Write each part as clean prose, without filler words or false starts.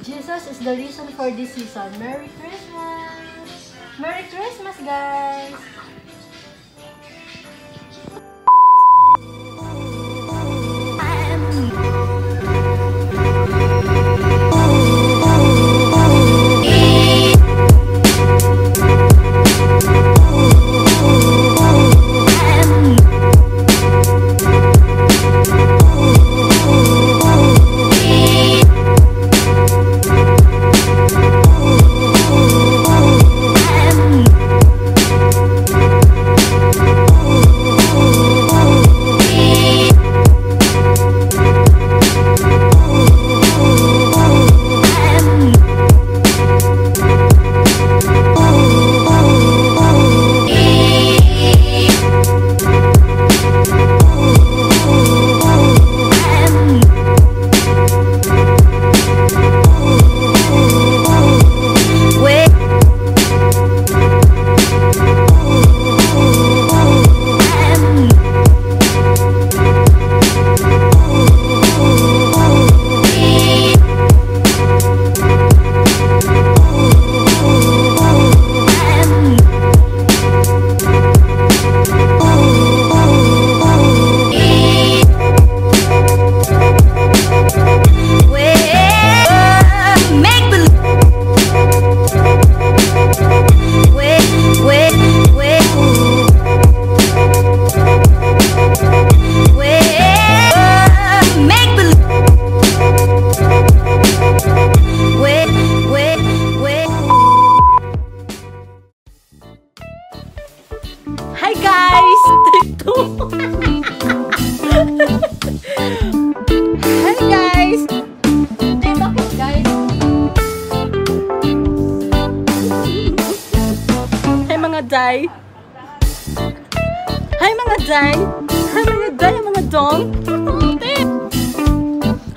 Jesus is the reason for this season. Merry Christmas! Merry Christmas, guys! Hi guys! Hi guys! Bakit guys? Hi mga day! Hi mga day! Hi mga day! Mga dong!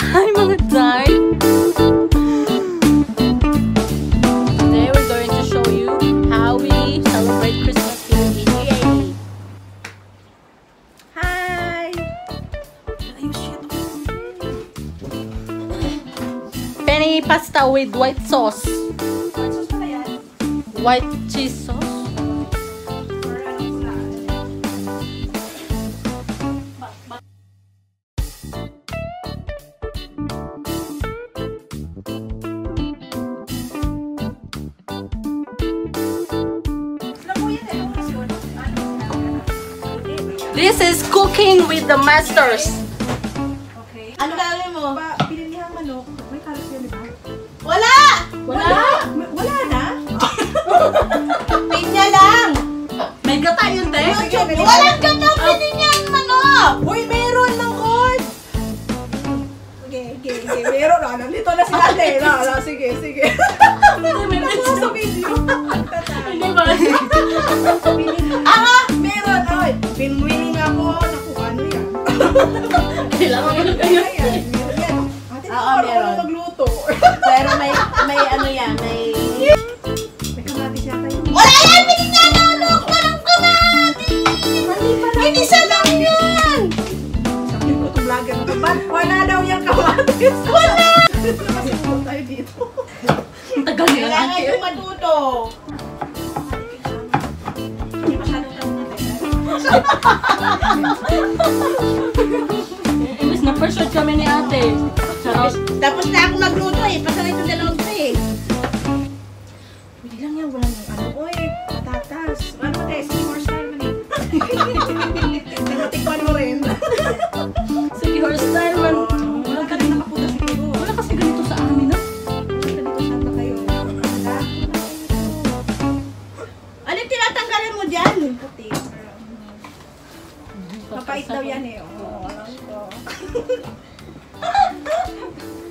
Hi mga day! Today we're going to show you how we celebrate Christmas here in EA. Hi! Penny pasta with white sauce. White sauce pala yan. White cheese sauce. This is cooking with the masters. Okay. Ano gagawin mo? Pinilihang manok. May karos yan, di ba? Wala! Wala! Wala na? Pinya lang! May gata yun, te? Walang gata! Pinya yung manok! Uy, meron ng corn! Okay. Meron na. Nandito na si ate. Sige. May Nakuha sa video. Hindi ba? Meron. Ay, pinwinning ako. Naku, ano yan? Kailangan mo na kayo. Ayan. Ate, meron. Magluto. Pero may ano yan, may Kamatis yata yun. wala yan! Pinya manok! Walang kamatis! Pinisa lang yan! Sabi ko itong vlogger na ito. Wala daw yung kamatis. Wala! Masimulo tayo dito. Ang tagal nila Kailangan ate. yung matuto. Hindi masyadong kamatis. Imbis na first shot kami ni ate. Charot. Tapos na ako magluto eh. Pasanay ito dalawang ito eh. Hindi lang yan, wala nang ano. Uy, patatas. Ano ba tayo? Steamer style man eh. Natikman mo rin. Sige, horse style man. Wala ka rin nakapunta siguro. Wala kasi ganito sa amin, no? Wala ka dito saan ba kayo? Wala. Ano yung tinatanggalan mo dyan? Puti. Mapait daw yan eh. Oo, alam ko.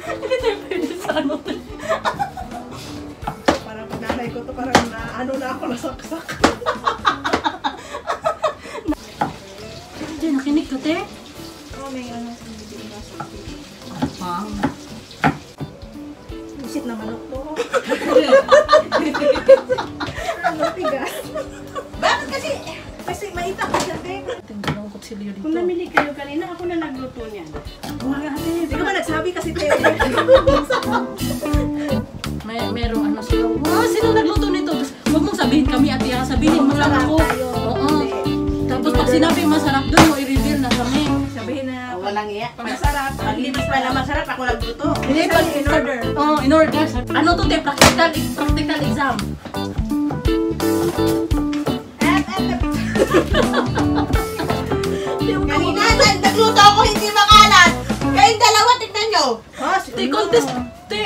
Hindi tayo pwede sa ano. Parang nanay ko to, parang na, ano na ako nasaksak. Diyan, nakinig ka, te. Oh, may ano sa bibig na sa Pang. Isit na manok to. Ano, tigas. Bakit kasi? Kasi maita ka siya, te. Tingnan ang kutsilyo dito. Kung namili kayo kanina, ako na nagluto niyan. Huwag nga, te. Di ka ba nagsabi kasi, te? Merong ano sila. Wow, sino nagluto nito? Tapos, huwag mong sabihin kami, ate. Sabihin mo lang ako. Oo. Tapos pag sinabi masarap doon, mo i-reveal na kami. Sabihin na, Walang iya. masarap. Pag hindi pala masarap, ako nagluto. Hindi, pag in order. Oo, in order. Ano to, te? Practical exam. Kanina, nagluto ako, hindi makalat. Kayong dalawa, tignan nyo. Ha? Te, contest. Te,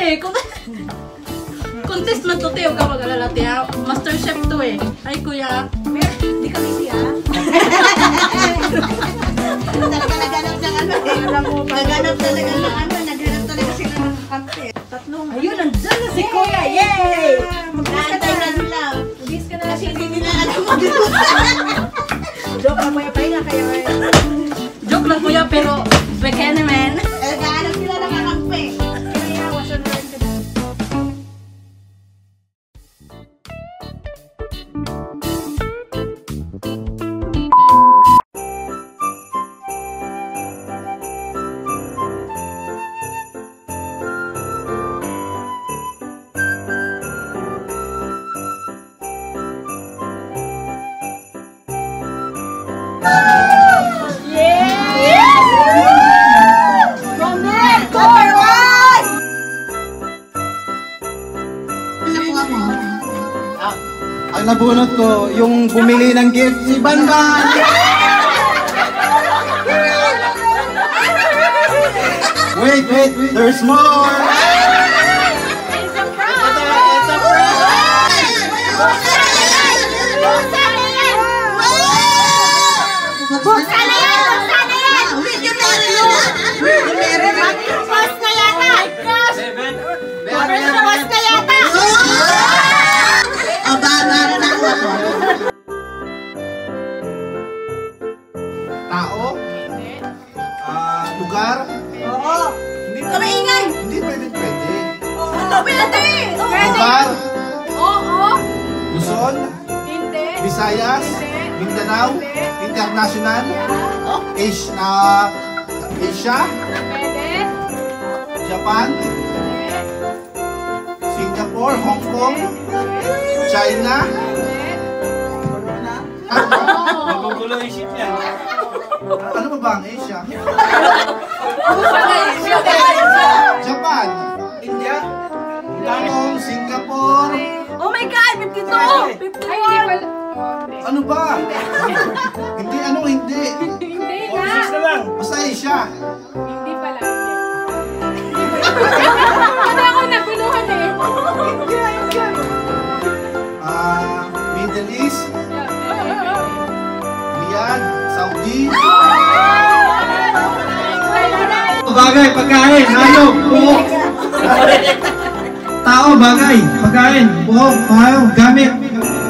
contest man to, te. Huwag ka mag-alala, te. Ha? Master chef to eh. Ay, kuya. Di kami siya. Talaga naghanap ng ano eh. Alam mo, Naghanap talaga ng ano, naghanap talaga sila ng kakampi. tatlong. Ayun, nandyan na si kuya. Yay! Naantay na nila. Magis ka na. Kasi hindi nila alam magluto. Joke lang, kuya. Pahinga kayo eh. Joke lang, kuya, pero beke naman. Naghanap sila ng kakampi. Kaya, wash and learn ka na. Ang nabunot ko, yung bumili ng gift si Banban! Wait, there's more! It's a prize! Buksan na yan! Buksan na yan! Video meron yun! Post na yata! Post na yata! Tao? Lugar? Oo. Hindi Kamaingay! Hindi pwede. Pwede! Lugar? Oo. Luzon? Hindi. Visayas? Mindanao? International? Asia? Pwede. Japan? Singapore? Hong Kong? China? Magugulo isip niya. Ano ba ba ang Asia? Japan? India? Hong Kong? Singapore? Oh my God! 52! 51! Ano ba? Hindi, hindi. Hindi Oras na lang. Basta Asia. Hindi pala. Hindi ako naguluhan eh. Middle East? Riyadh? Saudi? Bagay, pagkain, hayop, buhok. Tao, bagay, pagkain, buhok, hayop, gamit.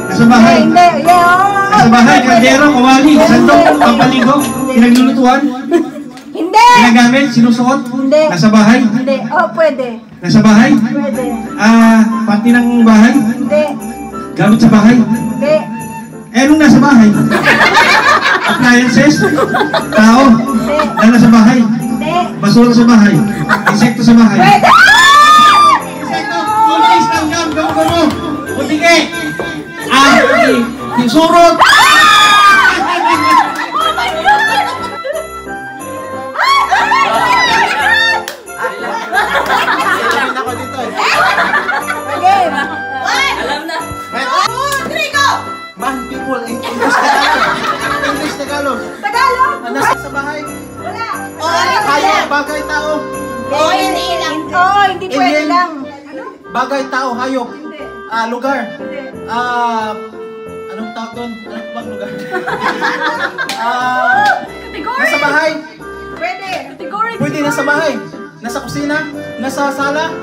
Nasa bahay. Nasa bahay, kaldero, kawali, sandok, pampaligo, pinaglulutuan. Hindi. Ginagamit, sinusuot. Hindi. Nasa bahay. Hindi. Oh, pwede. Nasa bahay. Pwede. Pati ng bahay. Hindi. Gamit sa bahay. Hindi. Anong nasa bahay? Appliances. Tao. Na nasa bahay. basura sa bahay. Insekto sa bahay. Pwede! Insekto! Ulis, langgam, gamo-gamo! Butike! Yung surot! Game! Alam na. Man, people, English Tagalog. English Tagalog. Tagalog! Nasa sa bahay. Wala! Hayop, bagay, tao. Hindi pwede Alien. lang. Ano? Bagay, tao, hayop. Hindi. Lugar. Hindi. Anong tawag doon? Anong bang lugar? Category. Nasa bahay. Pwede. Category. Pwede nasa bahay. Nasa kusina. Nasa sala.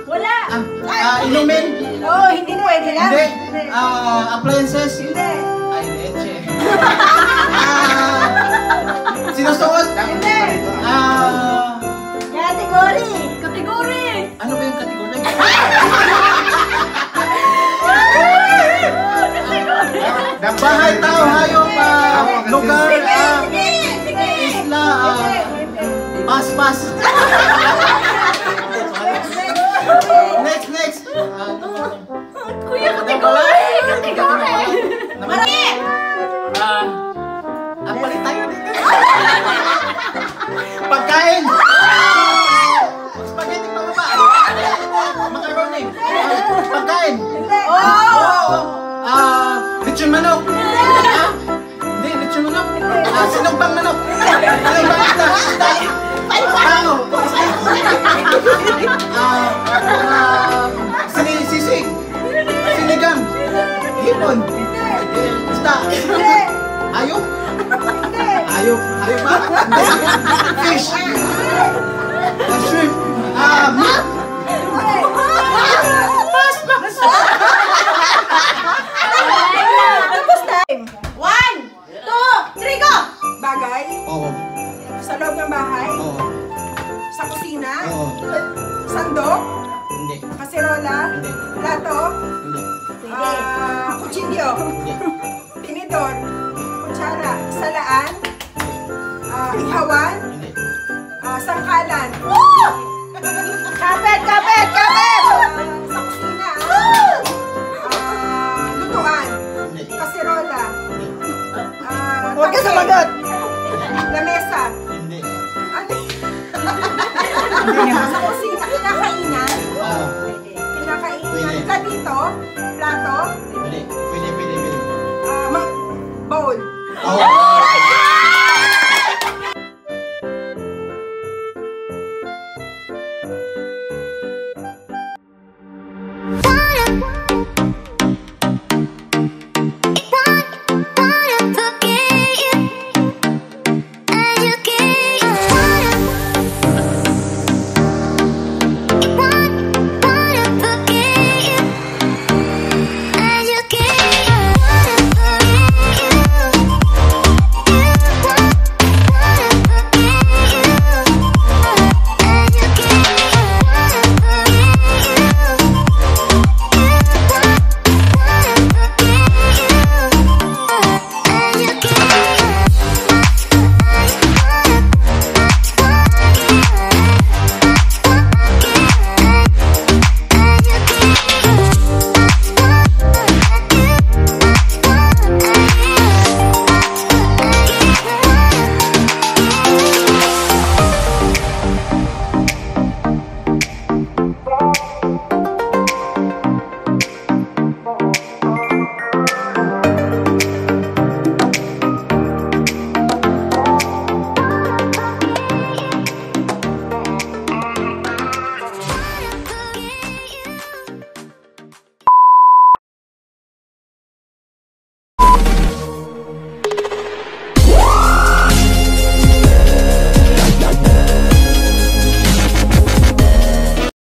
Wala. Inumin. Hindi pwede lang. Hindi. Appliances. Hindi. Ay, leche. Sinusuot. Hindi. Category. Category. Ano ba yung kategory? Bahay, tao, hayop, lugar, isla, pas. Next. Kuya, category. Category. Marami. Palit tayo dito. Pagkain. Spaghetti pa ba? Macaroni. Pagkain. Lechon manok. Hindi, lechon manok. Sinumpang manok. Sinumpang isda. Tao. Sisig. Sinigang. Hipon. Isda. Hayop. Hayop ba? Fish. Shrimp. Meat. Tapos time. 1, 2, 3, go! Bagay. Oo. Sa loob ng bahay. Oo. Sa kusina. Oo. Sandok. Hindi. Kaserola. Hindi. Plato. Hindi. Kutsilyo. Hindi. Tinidor. Kutsara. Salaan. Ihawan. Hindi. Sangkalan. Kapet! Sa kusina. Lutuan. Hindi. Kaserola. Hindi. Huwag ka sumagot. Lamesa. Hindi. Sa kusina. Kinakainan. Oo. Kinakainan. Pwede. Platito. Plato. Pwede. Bowl. Oo.